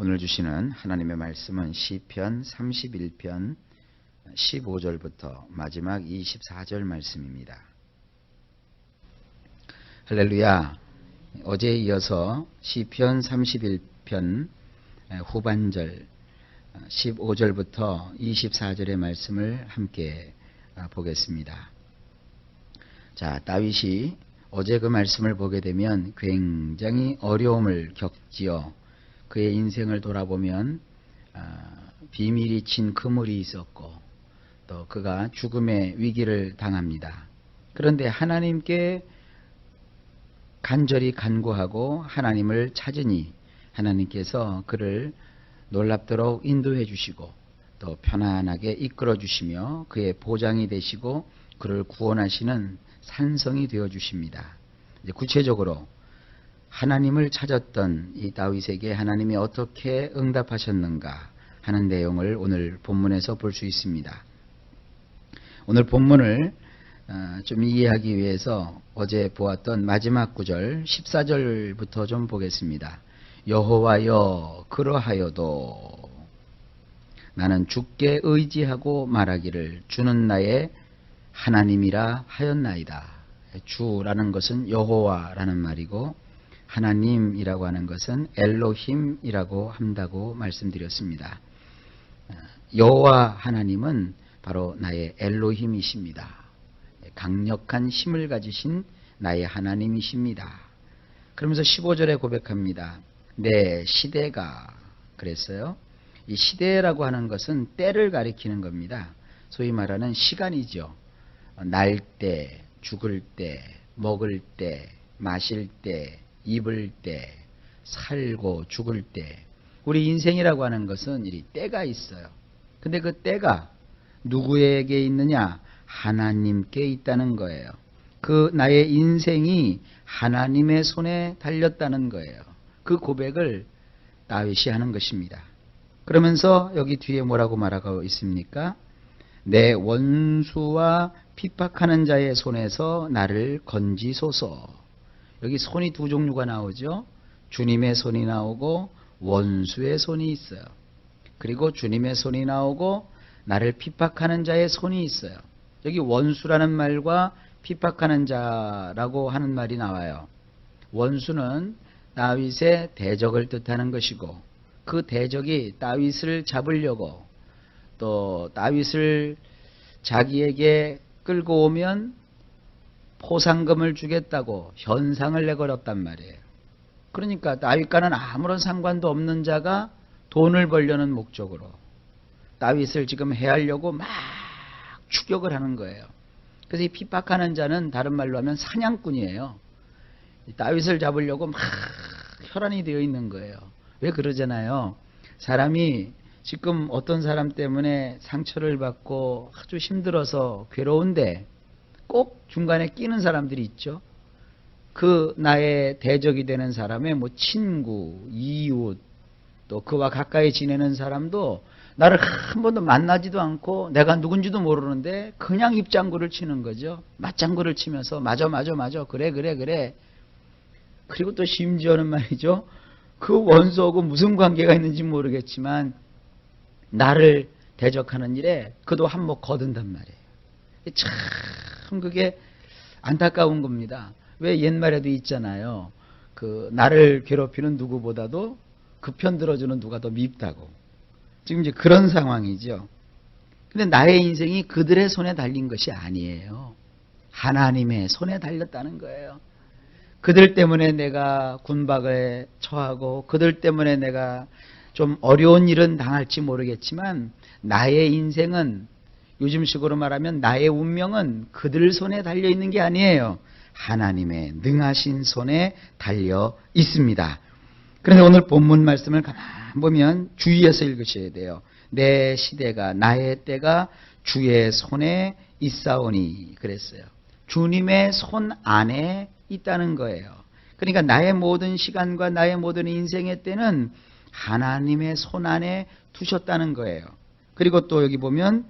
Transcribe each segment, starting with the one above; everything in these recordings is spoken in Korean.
오늘 주시는 하나님의 말씀은 시편 31편 15절부터 마지막 24절 말씀입니다. 할렐루야. 어제에 이어서 시편 31편 후반절 15절부터 24절의 말씀을 함께 보겠습니다. 자, 다윗이 어제 그 말씀을 보게 되면 굉장히 어려움을 겪지요. 그의 인생을 돌아보면 비밀이 친 그물이 있었고 또 그가 죽음의 위기를 당합니다. 그런데 하나님께 간절히 간구하고 하나님을 찾으니 하나님께서 그를 놀랍도록 인도해 주시고 또 편안하게 이끌어 주시며 그의 보장이 되시고 그를 구원하시는 산성이 되어 주십니다. 이제 구체적으로 하나님을 찾았던 이 다윗에게 하나님이 어떻게 응답하셨는가 하는 내용을 오늘 본문에서 볼 수 있습니다. 오늘 본문을 좀 이해하기 위해서 어제 보았던 마지막 구절 14절부터 좀 보겠습니다. 여호와여 그러하여도 나는 주께 의지하고 말하기를 주는 나의 하나님이라 하였나이다. 주라는 것은 여호와라는 말이고 하나님이라고 하는 것은 엘로힘이라고 한다고 말씀드렸습니다. 여호와 하나님은 바로 나의 엘로힘이십니다. 강력한 힘을 가지신 나의 하나님이십니다. 그러면서 15절에 고백합니다. 내 시대가 그랬어요. 이 시대라고 하는 것은 때를 가리키는 겁니다. 소위 말하는 시간이죠. 날 때, 죽을 때, 먹을 때, 마실 때, 입을 때, 살고 죽을 때, 우리 인생이라고 하는 것은 이 때가 있어요. 근데 그 때가 누구에게 있느냐? 하나님께 있다는 거예요. 그 나의 인생이 하나님의 손에 달렸다는 거예요. 그 고백을 다윗이 하는 것입니다. 그러면서 여기 뒤에 뭐라고 말하고 있습니까? 내 원수와 핍박하는 자의 손에서 나를 건지소서. 여기 손이 두 종류가 나오죠. 주님의 손이 나오고 원수의 손이 있어요. 그리고 주님의 손이 나오고 나를 핍박하는 자의 손이 있어요. 여기 원수라는 말과 핍박하는 자라고 하는 말이 나와요. 원수는 다윗의 대적을 뜻하는 것이고 그 대적이 다윗을 잡으려고 또 다윗을 자기에게 끌고 오면 포상금을 주겠다고 현상을 내걸었단 말이에요. 그러니까 다윗과는 아무런 상관도 없는 자가 돈을 벌려는 목적으로 다윗을 지금 해하려고 막 추격을 하는 거예요. 그래서 이 핍박하는 자는 다른 말로 하면 사냥꾼이에요. 다윗을 잡으려고 막 혈안이 되어 있는 거예요. 왜 그러잖아요. 사람이 지금 어떤 사람 때문에 상처를 받고 아주 힘들어서 괴로운데 꼭 중간에 끼는 사람들이 있죠. 그 나의 대적이 되는 사람의 뭐 친구, 이웃, 또 그와 가까이 지내는 사람도 나를 한 번도 만나지도 않고 내가 누군지도 모르는데 그냥 입장구를 치는 거죠. 맞장구를 치면서 맞아 그래. 그리고 또 심지어는 말이죠. 그 원수하고 무슨 관계가 있는지 모르겠지만 나를 대적하는 일에 그도 한몫 거둔단 말이에요. 참 그게 안타까운 겁니다. 왜 옛말에도 있잖아요. 그 나를 괴롭히는 누구보다도 그 편 들어주는 누가 더 밉다고. 지금 이제 그런 상황이죠. 근데 나의 인생이 그들의 손에 달린 것이 아니에요. 하나님의 손에 달렸다는 거예요. 그들 때문에 내가 군박에 처하고 그들 때문에 내가 좀 어려운 일은 당할지 모르겠지만 나의 인생은 요즘식으로 말하면 나의 운명은 그들 손에 달려 있는 게 아니에요. 하나님의 능하신 손에 달려 있습니다. 그런데 오늘 본문 말씀을 가만히 보면 주의해서 읽으셔야 돼요. 내 시대가 나의 때가 주의 손에 있사오니 그랬어요. 주님의 손 안에 있다는 거예요. 그러니까 나의 모든 시간과 나의 모든 인생의 때는 하나님의 손 안에 두셨다는 거예요. 그리고 또 여기 보면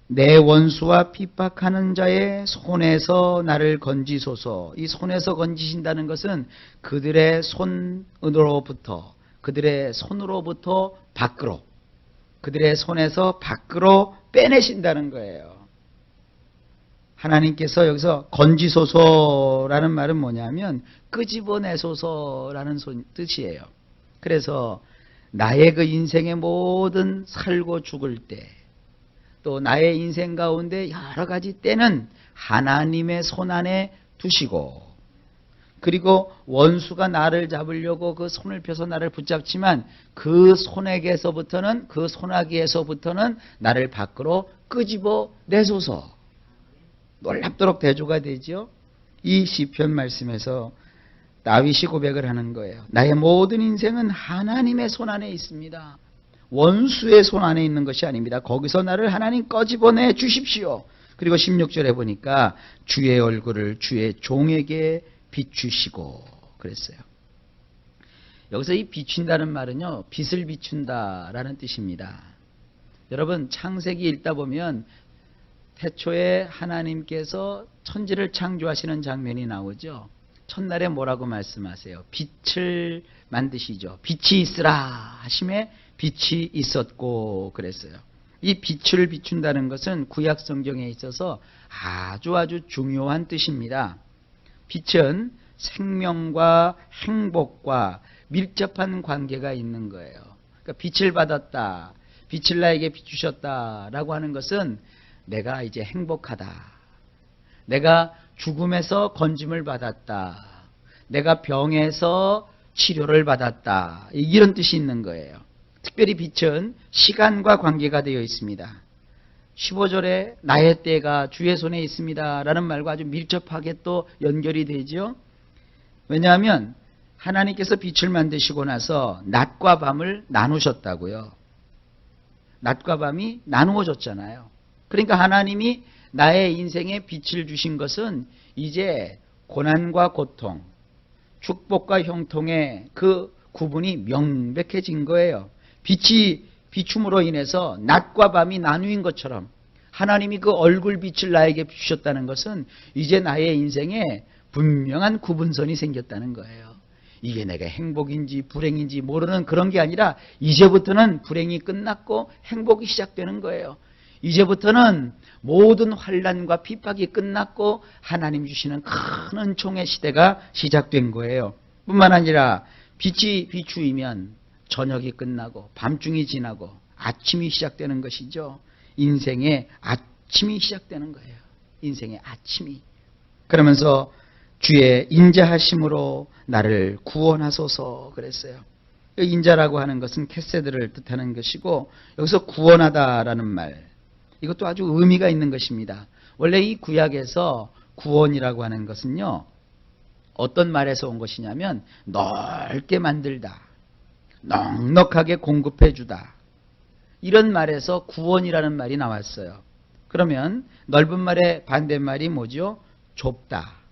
내 원수와 핍박하는 자의 손에서 나를 건지소서. 이 손에서 건지신다는 것은 그들의 손으로부터 그들의 손으로부터 밖으로, 그들의 손에서 밖으로 빼내신다는 거예요. 하나님께서 여기서 건지소서라는 말은 뭐냐면 끄집어내소서라는 뜻이에요. 그래서 나의 그 인생의 모든 살고 죽을 때, 또 나의 인생 가운데 여러 가지 때는 하나님의 손 안에 두시고, 그리고 원수가 나를 잡으려고 그 손을 펴서 나를 붙잡지만 그 손에게서부터는, 그 손아귀에서부터는 나를 밖으로 끄집어 내소서. 놀랍도록 대조가 되죠. 이 시편 말씀에서 다윗이 고백을 하는 거예요. 나의 모든 인생은 하나님의 손 안에 있습니다. 원수의 손 안에 있는 것이 아닙니다. 거기서 나를 하나님 꺼집어내 주십시오. 그리고 16절에 보니까 주의 얼굴을 주의 종에게 비추시고 그랬어요. 여기서 이 비춘다는 말은요, 빛을 비춘다라는 뜻입니다. 여러분, 창세기 읽다 보면 태초에 하나님께서 천지를 창조하시는 장면이 나오죠. 첫날에 뭐라고 말씀하세요? 빛을 만드시죠. 빛이 있으라 하심에 빛이 있었고 그랬어요. 이 빛을 비춘다는 것은 구약 성경에 있어서 아주 중요한 뜻입니다. 빛은 생명과 행복과 밀접한 관계가 있는 거예요. 그러니까 빛을 받았다, 빛을 나에게 비추셨다라고 하는 것은 내가 이제 행복하다, 내가 죽음에서 건짐을 받았다, 내가 병에서 치료를 받았다, 이런 뜻이 있는 거예요. 특별히 빛은 시간과 관계가 되어 있습니다. 15절에 나의 때가 주의 손에 있습니다 라는 말과 아주 밀접하게 또 연결이 되죠. 왜냐하면 하나님께서 빛을 만드시고 나서 낮과 밤을 나누셨다고요. 낮과 밤이 나누어졌잖아요. 그러니까 하나님이 나의 인생에 빛을 주신 것은 이제 고난과 고통, 축복과 형통의 그 구분이 명백해진 거예요. 빛이 비춤으로 인해서 낮과 밤이 나누인 것처럼 하나님이 그 얼굴 빛을 나에게 주셨다는 것은 이제 나의 인생에 분명한 구분선이 생겼다는 거예요. 이게 내가 행복인지 불행인지 모르는 그런 게 아니라 이제부터는 불행이 끝났고 행복이 시작되는 거예요. 이제부터는 모든 환난과 핍박이 끝났고 하나님 주시는 큰 은총의 시대가 시작된 거예요. 뿐만 아니라 빛이 비추이면 저녁이 끝나고 밤중이 지나고 아침이 시작되는 것이죠. 인생의 아침이 시작되는 거예요. 인생의 아침이. 그러면서 주의 인자하심으로 나를 구원하소서 그랬어요. 인자라고 하는 것은 캐세드를 뜻하는 것이고, 여기서 구원하다라는 말, 이것도 아주 의미가 있는 것입니다. 원래 이 구약에서 구원이라고 하는 것은요, 어떤 말에서 온 것이냐면 넓게 만들다, 넉넉하게 공급해 주다, 이런 말에서 구원이라는 말이 나왔어요. 그러면 넓은 말의 반대말이 뭐죠? 좁다.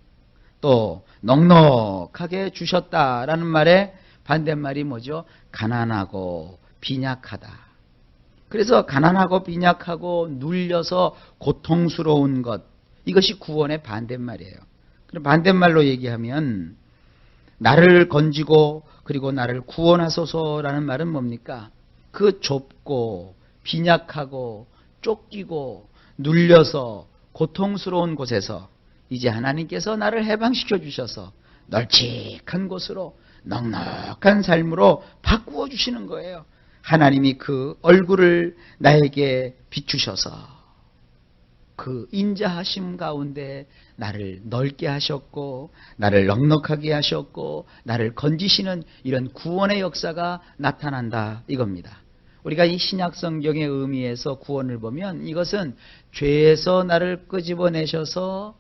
또 넉넉하게 주셨다라는 말의 반대말이 뭐죠? 가난하고 빈약하다. 그래서 가난하고 빈약하고 눌려서 고통스러운 것, 이것이 구원의 반대말이에요. 그럼 반대말로 얘기하면 나를 건지고 그리고 나를 구원하소서라는 말은 뭡니까? 그 좁고 빈약하고 쫓기고 눌려서 고통스러운 곳에서 이제 하나님께서 나를 해방시켜 주셔서 널찍한 곳으로 넉넉한 삶으로 바꾸어 주시는 거예요. 하나님이 그 얼굴을 나에게 비추셔서 그 인자하심 가운데 나를 넓게 하셨고 나를 넉넉하게 하셨고 나를 건지시는 이런 구원의 역사가 나타난다 이겁니다. 우리가 이 신약 성경의 의미에서 구원을 보면 이것은 죄에서 나를 끄집어내셔서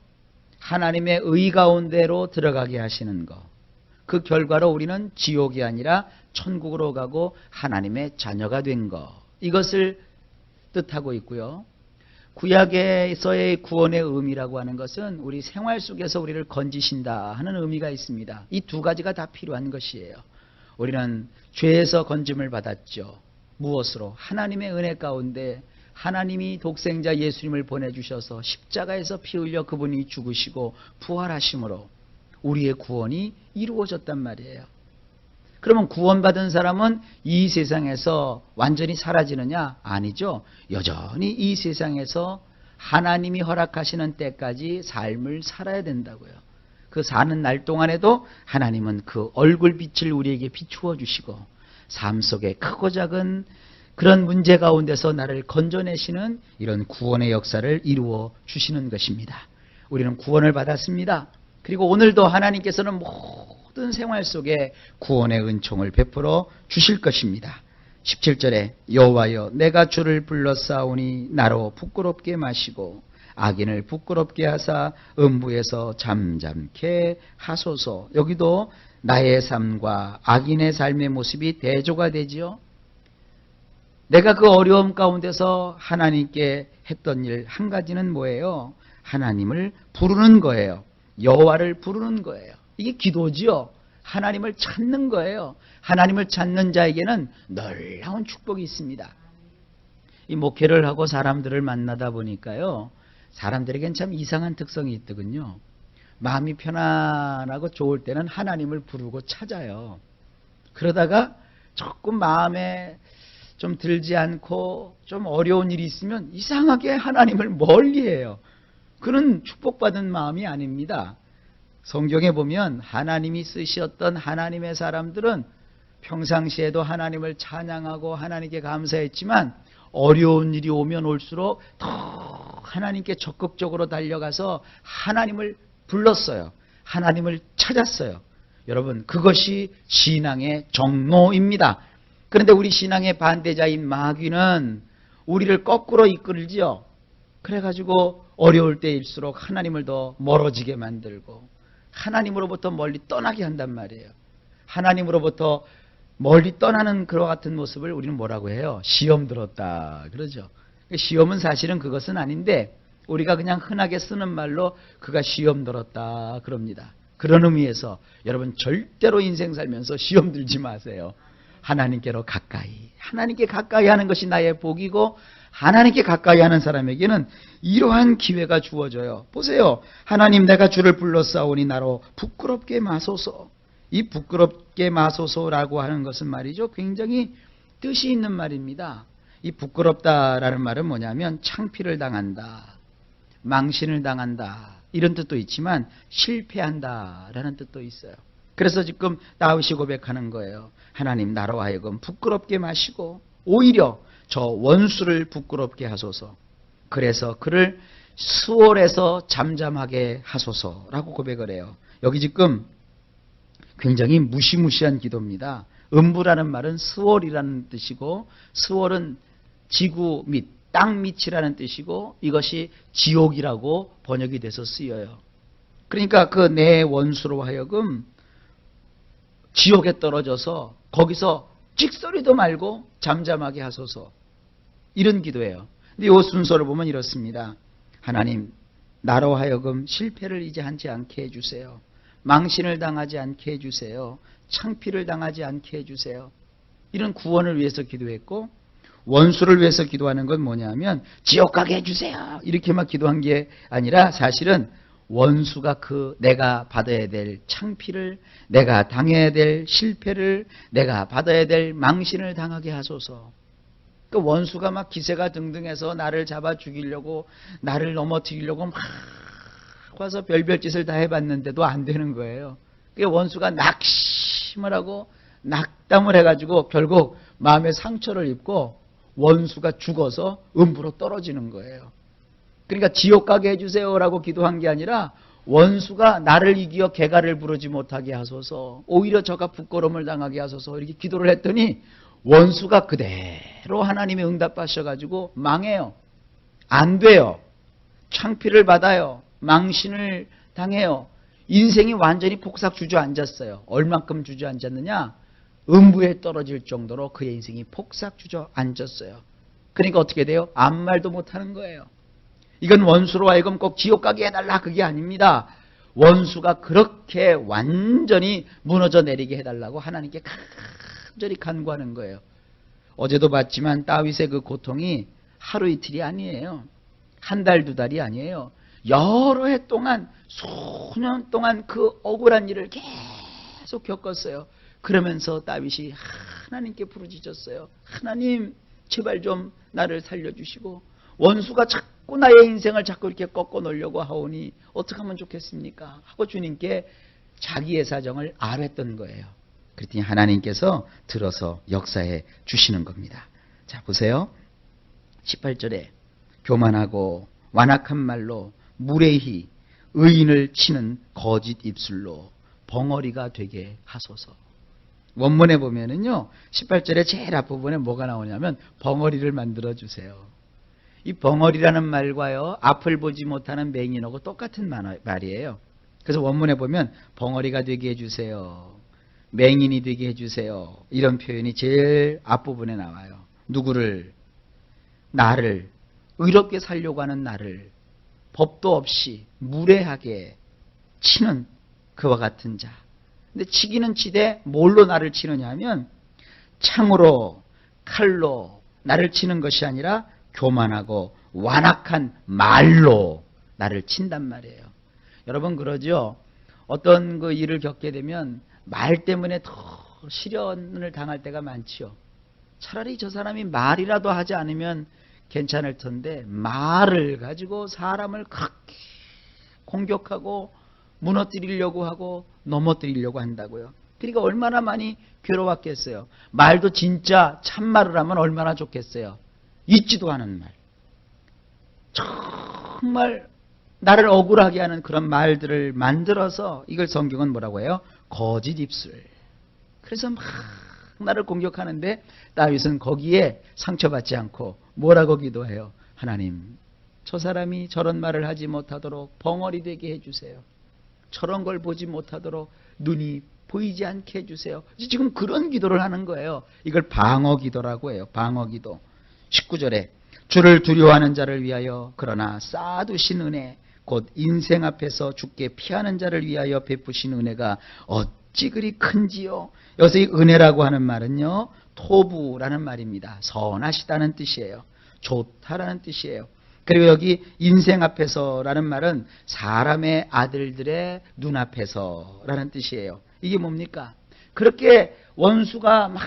하나님의 의 가운데로 들어가게 하시는 것, 그 결과로 우리는 지옥이 아니라 천국으로 가고 하나님의 자녀가 된 것, 이것을 뜻하고 있고요. 구약에서의 구원의 의미라고 하는 것은 우리 생활 속에서 우리를 건지신다 하는 의미가 있습니다. 이 두 가지가 다 필요한 것이에요. 우리는 죄에서 건짐을 받았죠. 무엇으로? 하나님의 은혜 가운데 하나님이 독생자 예수님을 보내주셔서 십자가에서 피 흘려 그분이 죽으시고 부활하심으로 우리의 구원이 이루어졌단 말이에요. 그러면 구원받은 사람은 이 세상에서 완전히 사라지느냐? 아니죠. 여전히 이 세상에서 하나님이 허락하시는 때까지 삶을 살아야 된다고요. 그 사는 날 동안에도 하나님은 그 얼굴빛을 우리에게 비추어 주시고 삶 속에 크고 작은 그런 문제 가운데서 나를 건져내시는 이런 구원의 역사를 이루어 주시는 것입니다. 우리는 구원을 받았습니다. 그리고 오늘도 하나님께서는 모든 생활 속에 구원의 은총을 베풀어 주실 것입니다. 17절에 여호와여 내가 주를 불렀사오니 나로 부끄럽게 마시고 악인을 부끄럽게 하사 음부에서 잠잠케 하소서. 여기도 나의 삶과 악인의 삶의 모습이 대조가 되지요. 내가 그 어려움 가운데서 하나님께 했던 일 한 가지는 뭐예요? 하나님을 부르는 거예요. 여호와를 부르는 거예요. 이게 기도지요. 하나님을 찾는 거예요. 하나님을 찾는 자에게는 놀라운 축복이 있습니다. 이 목회를 하고 사람들을 만나다 보니까요, 사람들에겐 참 이상한 특성이 있더군요. 마음이 편안하고 좋을 때는 하나님을 부르고 찾아요. 그러다가 조금 마음에 좀 들지 않고 좀 어려운 일이 있으면 이상하게 하나님을 멀리해요. 그런 축복받은 마음이 아닙니다. 성경에 보면 하나님이 쓰셨던 하나님의 사람들은 평상시에도 하나님을 찬양하고 하나님께 감사했지만 어려운 일이 오면 올수록 더 하나님께 적극적으로 달려가서 하나님을 불렀어요. 하나님을 찾았어요. 여러분, 그것이 신앙의 정로입니다. 그런데 우리 신앙의 반대자인 마귀는 우리를 거꾸로 이끌지요. 그래가지고 어려울 때일수록 하나님을 더 멀어지게 만들고 하나님으로부터 멀리 떠나게 한단 말이에요. 하나님으로부터 멀리 떠나는 그와 같은 모습을 우리는 뭐라고 해요? 시험 들었다 그러죠. 시험은 사실은 그것은 아닌데 우리가 그냥 흔하게 쓰는 말로 그가 시험 들었다 그럽니다. 그런 의미에서 여러분 절대로 인생 살면서 시험 들지 마세요. 하나님께로 가까이, 하나님께 가까이 하는 것이 나의 복이고 하나님께 가까이 하는 사람에게는 이러한 기회가 주어져요. 보세요. 하나님 내가 주를 불렀사오니 나로 부끄럽게 마소서. 이 부끄럽게 마소서라고 하는 것은 말이죠, 굉장히 뜻이 있는 말입니다. 이 부끄럽다라는 말은 뭐냐면 창피를 당한다, 망신을 당한다 이런 뜻도 있지만 실패한다라는 뜻도 있어요. 그래서 지금 다윗이 고백하는 거예요. 하나님 나로 하여금 부끄럽게 마시고 오히려 저 원수를 부끄럽게 하소서. 그래서 그를 수월에서 잠잠하게 하소서라고 고백을 해요. 여기 지금 굉장히 무시무시한 기도입니다. 음부라는 말은 수월이라는 뜻이고 수월은 지구 밑, 땅 밑이라는 뜻이고 이것이 지옥이라고 번역이 돼서 쓰여요. 그러니까 그 내 원수로 하여금 지옥에 떨어져서 거기서 찍소리도 말고 잠잠하게 하소서. 이런 기도예요. 근데 이 순서를 보면 이렇습니다. 하나님 나로 하여금 실패를 이제 하지 않게 해주세요. 망신을 당하지 않게 해주세요. 창피를 당하지 않게 해주세요. 이런 구원을 위해서 기도했고 원수를 위해서 기도하는 건 뭐냐면 지옥 가게 해주세요. 이렇게만 기도한 게 아니라 사실은 원수가 내가 받아야 될 창피를, 내가 당해야 될 실패를, 내가 받아야 될 망신을 당하게 하소서. 그 원수가 막 기세가 등등해서 나를 잡아 죽이려고, 나를 넘어뜨리려고 막 와서 별별 짓을 다 해봤는데도 안 되는 거예요. 그 원수가 낙심을 하고 낙담을 해가지고 결국 마음에 상처를 입고 원수가 죽어서 음부로 떨어지는 거예요. 그러니까 지옥 가게 해주세요라고 기도한 게 아니라 원수가 나를 이기어 개가를 부르지 못하게 하소서, 오히려 저가 부끄러움을 당하게 하소서 이렇게 기도를 했더니 원수가 그대로 하나님의 응답하셔가지고 망해요. 안 돼요. 창피를 받아요. 망신을 당해요. 인생이 완전히 폭삭 주저앉았어요. 얼만큼 주저앉았느냐? 음부에 떨어질 정도로 그의 인생이 폭삭 주저앉았어요. 그러니까 어떻게 돼요? 아무 말도 못하는 거예요. 이건 원수로 하여금 꼭 지옥 가게 해달라 그게 아닙니다. 원수가 그렇게 완전히 무너져 내리게 해달라고 하나님께 간절히 간구하는 거예요. 어제도 봤지만 다윗의 그 고통이 하루 이틀이 아니에요. 한 달, 두 달이 아니에요. 여러 해 동안, 수년 동안 그 억울한 일을 계속 겪었어요. 그러면서 다윗이 하나님께 부르짖었어요. 하나님 제발 좀 나를 살려주시고 원수가 자꾸 나의 인생을 자꾸 이렇게 꺾어 놓으려고 하오니 어떻게 하면 좋겠습니까? 하고 주님께 자기의 사정을 아뢰었던 거예요. 그랬더니 하나님께서 들어서 역사해 주시는 겁니다. 자 보세요. 18절에 교만하고 완악한 말로 무례히 의인을 치는 거짓 입술로 벙어리가 되게 하소서. 원문에 보면은요 18절에 제일 앞부분에 뭐가 나오냐면 벙어리를 만들어 주세요. 이 벙어리라는 말과요 앞을 보지 못하는 맹인하고 똑같은 말이에요. 그래서 원문에 보면 벙어리가 되게 해주세요, 맹인이 되게 해주세요, 이런 표현이 제일 앞부분에 나와요. 누구를? 나를, 의롭게 살려고 하는 나를 법도 없이 무례하게 치는 그와 같은 자. 근데 치기는 치되 뭘로 나를 치느냐 하면 창으로, 칼로 나를 치는 것이 아니라 교만하고 완악한 말로 나를 친단 말이에요. 여러분 그러죠? 어떤 그 일을 겪게 되면 말 때문에 더 시련을 당할 때가 많지요. 차라리 저 사람이 말이라도 하지 않으면 괜찮을 텐데 말을 가지고 사람을 그렇게 공격하고 무너뜨리려고 하고 넘어뜨리려고 한다고요. 그러니까 얼마나 많이 괴로웠겠어요. 말도 진짜 참말을 하면 얼마나 좋겠어요. 있지도 않은 말, 정말 나를 억울하게 하는 그런 말들을 만들어서 이걸 성경은 뭐라고 해요? 거짓 입술. 그래서 막 나를 공격하는데 다윗은 거기에 상처받지 않고 뭐라고 기도해요? 하나님 저 사람이 저런 말을 하지 못하도록 벙어리 되게 해주세요. 저런 걸 보지 못하도록 눈이 보이지 않게 해주세요. 지금 그런 기도를 하는 거예요. 이걸 방어 기도라고 해요. 방어 기도. 19절에 주를 두려워하는 자를 위하여 그러나 쌓아두신 은혜 곧 인생 앞에서 주께 피하는 자를 위하여 베푸신 은혜가 어찌 그리 큰지요. 여기서 이 은혜라고 하는 말은요 토부라는 말입니다. 선하시다는 뜻이에요. 좋다라는 뜻이에요. 그리고 여기 인생 앞에서라는 말은 사람의 아들들의 눈앞에서라는 뜻이에요. 이게 뭡니까? 그렇게 원수가 막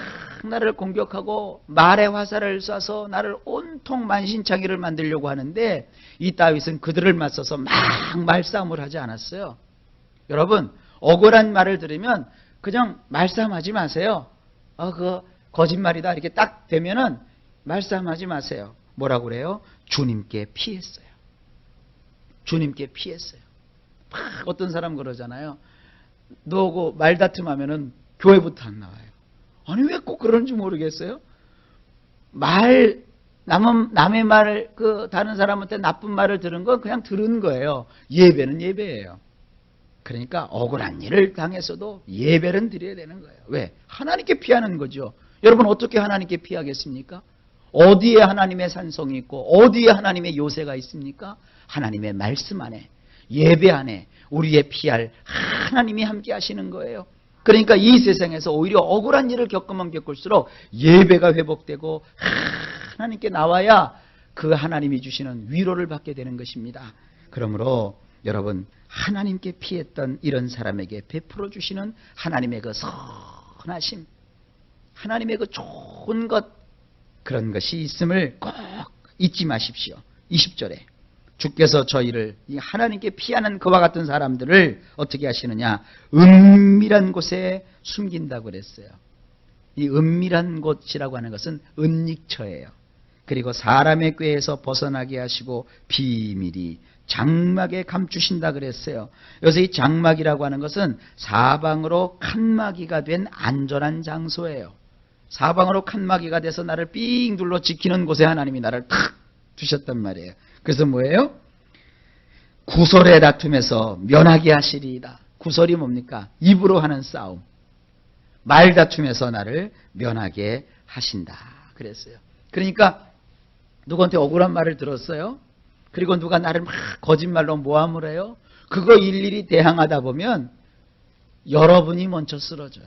나를 공격하고 말의 화살을 쏴서 나를 온통 만신창이를 만들려고 하는데 이 다윗은 그들을 맞서서 막 말싸움을 하지 않았어요. 여러분 억울한 말을 들으면 그냥 말싸움하지 마세요. 그거 거짓말이다 이렇게 딱 되면은 말싸움하지 마세요. 뭐라고 그래요? 주님께 피했어요. 주님께 피했어요. 막 어떤 사람 그러잖아요. 너하고 말다툼하면은 교회부터 안 나와요. 아니 왜 꼭 그런지 모르겠어요. 남의 말을 다른 사람한테 나쁜 말을 들은 건 그냥 들은 거예요. 예배는 예배예요. 그러니까 억울한 일을 당해서도 예배는 드려야 되는 거예요. 왜? 하나님께 피하는 거죠. 여러분 어떻게 하나님께 피하겠습니까? 어디에 하나님의 산성이 있고 어디에 하나님의 요새가 있습니까? 하나님의 말씀 안에, 예배 안에 우리의 피할 하나님이 함께 하시는 거예요. 그러니까 이 세상에서 오히려 억울한 일을 겪으면 겪을수록 예배가 회복되고 하나님께 나와야 그 하나님이 주시는 위로를 받게 되는 것입니다. 그러므로 여러분 하나님께 피했던 이런 사람에게 베풀어 주시는 하나님의 그 선하심, 하나님의 그 좋은 것, 그런 것이 있음을 꼭 잊지 마십시오. 20절에 주께서 저희를 이 하나님께 피하는 그와 같은 사람들을 어떻게 하시느냐? 은밀한 곳에 숨긴다고 그랬어요. 이 은밀한 곳이라고 하는 것은 은닉처예요. 그리고 사람의 꾀에서 벗어나게 하시고 비밀이 장막에 감추신다 그랬어요. 여기서 이 장막이라고 하는 것은 사방으로 칸막이가 된 안전한 장소예요. 사방으로 칸막이가 돼서 나를 삥 둘러 지키는 곳에 하나님이 나를 탁 두셨단 말이에요. 그래서 뭐예요? 구설의 다툼에서 면하게 하시리이다. 구설이 뭡니까? 입으로 하는 싸움. 말다툼에서 나를 면하게 하신다 그랬어요. 그러니까 누구한테 억울한 말을 들었어요. 그리고 누가 나를 막 거짓말로 모함을 해요. 그거 일일이 대항하다 보면 여러분이 먼저 쓰러져요.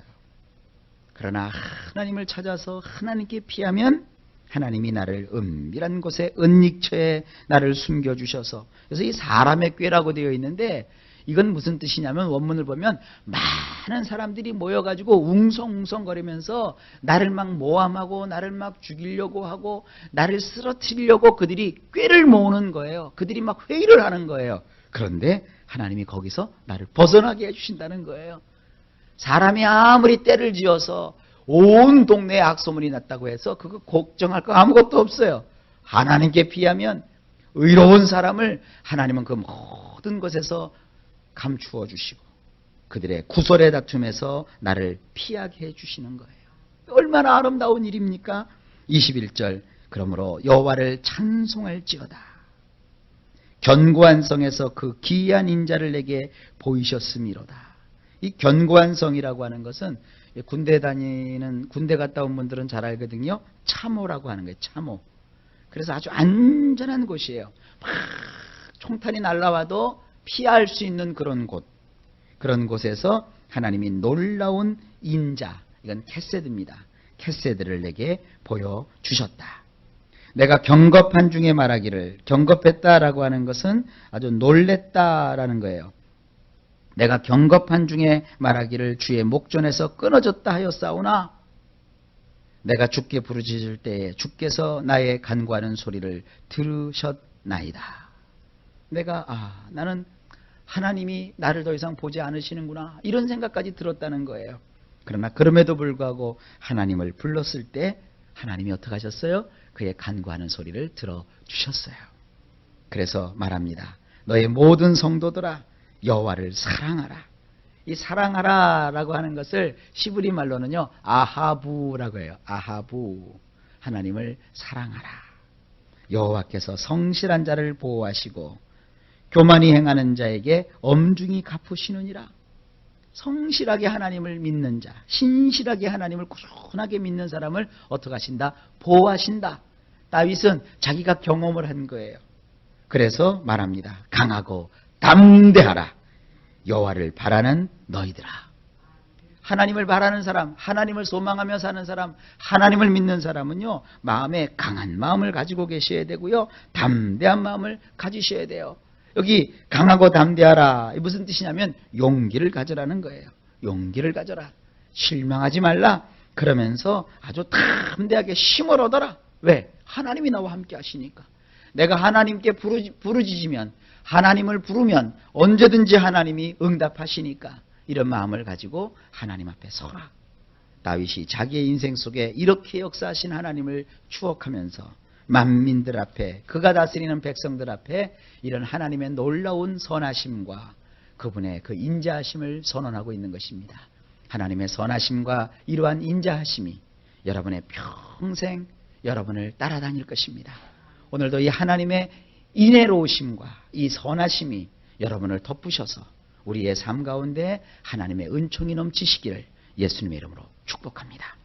그러나 하나님을 찾아서 하나님께 피하면 하나님이 나를 은밀한 곳에 은닉처에 나를 숨겨주셔서, 그래서 이 사람의 꾀라고 되어 있는데 이건 무슨 뜻이냐면 원문을 보면 많은 사람들이 모여가지고 웅성웅성거리면서 나를 막 모함하고 나를 막 죽이려고 하고 나를 쓰러뜨리려고 그들이 꾀를 모으는 거예요. 그들이 막 회의를 하는 거예요. 그런데 하나님이 거기서 나를 벗어나게 해주신다는 거예요. 사람이 아무리 때를 지어서 온 동네에 악소문이 났다고 해서 그거 걱정할 거 아무것도 없어요. 하나님께 비하면 의로운 사람을 하나님은 그 모든 것에서 감추어 주시고 그들의 구설의 다툼에서 나를 피하게 해주시는 거예요. 얼마나 아름다운 일입니까? 21절 그러므로 여호와를 찬송할지어다. 견고한 성에서 그 기이한 인자를 내게 보이셨음이로다. 이 견고한 성이라고 하는 것은 군대 갔다 온 분들은 잘 알거든요. 참호라고 하는 거예요. 참호. 그래서 아주 안전한 곳이에요. 막 총탄이 날라와도 피할 수 있는 그런 곳. 그런 곳에서 하나님이 놀라운 인자, 이건 캐세드입니다. 캐세드를 내게 보여주셨다. 내가 경겁한 중에 말하기를, 경겁했다라고 하는 것은 아주 놀랬다라는 거예요. 내가 경겁한 중에 말하기를 주의 목전에서 끊어졌다 하였사오나 내가 주께 부르짖을 때에 주께서 나의 간구하는 소리를 들으셨나이다. 나는 하나님이 나를 더 이상 보지 않으시는구나 이런 생각까지 들었다는 거예요. 그러나 그럼에도 불구하고 하나님을 불렀을 때 하나님이 어떻게 하셨어요? 그의 간구하는 소리를 들어주셨어요. 그래서 말합니다. 너의 모든 성도들아 여호와를 사랑하라. 이 사랑하라라고 하는 것을 시브리 말로는요 아하부라고 해요. 아하부. 하나님을 사랑하라. 여호와께서 성실한 자를 보호하시고 교만히 행하는 자에게 엄중히 갚으시느니라. 성실하게 하나님을 믿는 자, 신실하게 하나님을 꾸준하게 믿는 사람을 어떻게 하신다? 보호하신다. 다윗은 자기가 경험을 한 거예요. 그래서 말합니다. 강하고 담대하라. 여호와를 바라는 너희들아. 하나님을 바라는 사람, 하나님을 소망하며 사는 사람, 하나님을 믿는 사람은요 마음에 강한 마음을 가지고 계셔야 되고요 담대한 마음을 가지셔야 돼요. 여기 강하고 담대하라 무슨 뜻이냐면 용기를 가져라는 거예요. 용기를 가져라. 실망하지 말라. 그러면서 아주 담대하게 힘을 얻어라. 왜? 하나님이 나와 함께 하시니까. 내가 하나님께 부르짖으면 하나님을 부르면 언제든지 하나님이 응답하시니까 이런 마음을 가지고 하나님 앞에 서라. 다윗이 자기의 인생 속에 이렇게 역사하신 하나님을 추억하면서 만민들 앞에 그가 다스리는 백성들 앞에 이런 하나님의 놀라운 선하심과 그분의 그 인자하심을 선언하고 있는 것입니다. 하나님의 선하심과 이러한 인자하심이 여러분의 평생 여러분을 따라다닐 것입니다. 오늘도 이 하나님의 인애로우심과 이 선하심이 여러분을 덮으셔서 우리의 삶 가운데 하나님의 은총이 넘치시기를 예수님의 이름으로 축복합니다.